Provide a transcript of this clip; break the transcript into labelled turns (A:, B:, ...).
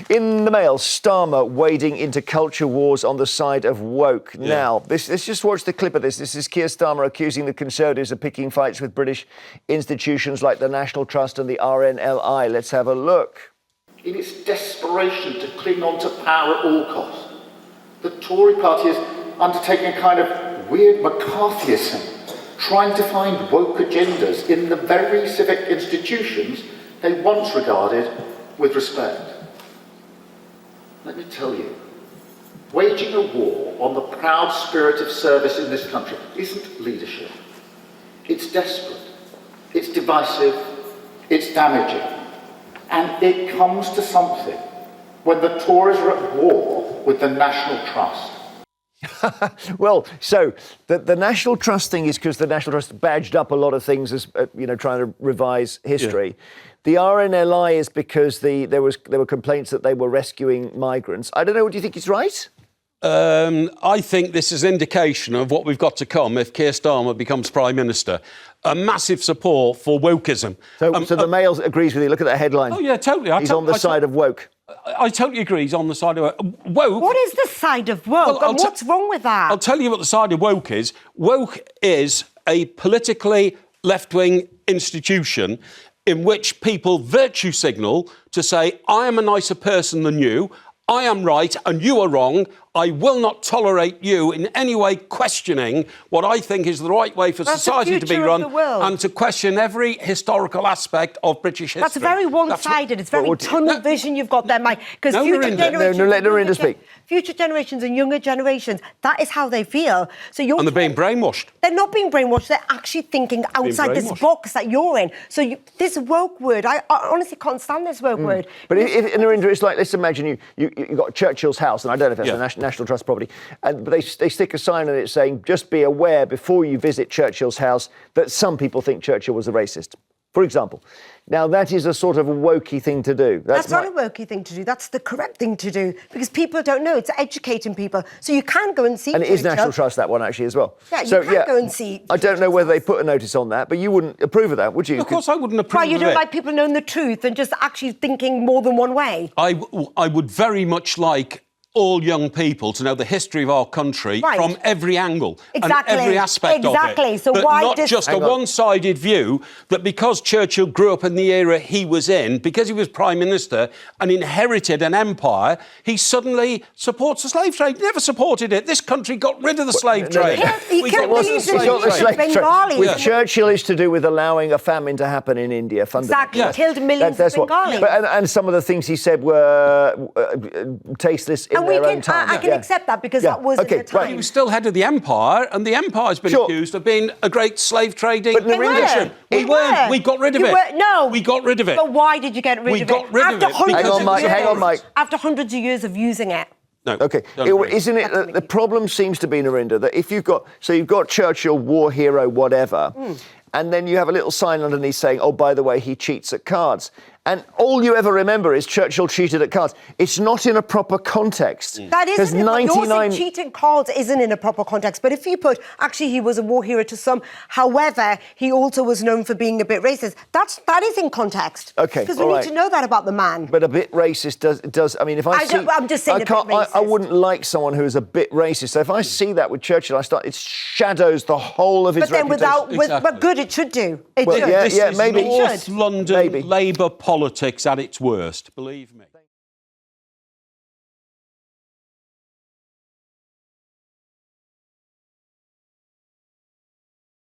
A: In the Mail, Starmer wading into culture wars on the side of woke. Yeah. Now, let's just watch the clip of this. This is Keir Starmer accusing the Conservatives of picking fights with British institutions like the National Trust and the RNLI. Let's have a look.
B: In its desperation to cling on to power at all costs, the Tory party is undertaking a kind of weird McCarthyism, trying to find woke agendas in the very civic institutions they once regarded with respect. Let me tell you, waging a war on the proud spirit of service in this country isn't leadership. It's desperate, it's divisive, it's damaging. And it comes to something when the Tories are at war with the National Trust.
A: Well, so the National Trust thing is because the National Trust badged up a lot of things as, trying to revise history. Yeah. The RNLI is because there were complaints that they were rescuing migrants. I don't know, do you think it's right?
C: I think this is an indication of what we've got to come if Keir Starmer becomes Prime Minister. A massive support for wokeism.
A: So the Mail agrees with you. Look at that headline.
C: Oh, yeah, totally.
A: He's on the side of woke.
C: I totally agree. He's on the side of woke.
D: What is the side of woke? Well, what's wrong with that?
C: I'll tell you what the side of woke is. Woke is a politically left-wing institution in which people virtue signal to say, I am a nicer person than you, I am right and you are wrong. I will not tolerate you in any way questioning what I think is the right way for society to be run and to question every historical aspect of British history.
D: That's very one-sided. It's very tunnel vision you've got there, Mike. Because
A: let Narinder speak.
D: Future generations and younger generations, that is how they feel. So you're
C: they're being brainwashed.
D: They're not being brainwashed. They're actually thinking outside this box that you're in. So this woke word, I honestly can't stand this woke word.
A: But if Narinder, it's like, let's imagine you've got Churchill's house, and I don't know if that's the National Trust property, but they stick a sign on it saying, just be aware before you visit Churchill's house that some people think Churchill was a racist, for example. Now, that is a sort of a wokey thing to do.
D: That's not a wokey thing to do. That's the correct thing to do, because people don't know. It's educating people. So you can go and see
A: And it is National Trust, that one, actually, as well.
D: Yeah, you can go and see
A: I don't know whether they put a notice on that, but you wouldn't approve of that, would you?
C: Of course I wouldn't approve of it.
D: You don't like people knowing the truth and just actually thinking more than one way?
C: I would very much like all young people to know the history of our country from every angle and every aspect of it.
D: So
C: but
D: why
C: not just a one-sided view that because Churchill grew up in the era he was in, because he was Prime Minister and inherited an empire, he suddenly supports the slave trade. He never supported it. This country got rid of the slave trade.
D: He killed millions of Bengalis.
A: With Churchill is to do with allowing a famine to happen in India, fundamentally.
D: Exactly, killed millions of Bengalis.
A: And some of the things he said were tasteless in their own time.
D: I can accept that because that was the time.
C: He was still head of the empire, and the empire's been accused of being a great slave trading nation. We weren't. We got rid of it.
D: No.
C: We got rid of it.
D: But why did you get rid of it?
C: We got rid of it.
A: Hang on, Mike.
D: After hundreds of years of using it.
C: No.
A: Okay. Isn't it the problem seems to be, Narinder, that if you've got Churchill, war hero, whatever, and then you have a little sign underneath saying, oh, by the way, he cheats at cards. And all you ever remember is Churchill cheated at cards. It's not in a proper context.
D: That isn't it. You're saying cheating cards isn't in a proper context. But if you put, actually, he was a war hero to some, however, he also was known for being a bit racist, that is in context.
A: Okay,
D: because we need to know that about the man.
A: But a bit racist does. I mean, if I see...
D: I'm just saying
A: I wouldn't like someone who is a bit racist. So if I see that with Churchill, it shadows the whole of his reputation.
D: But good, it should do.
A: Maybe.
C: North London Labour politics at its worst, believe me.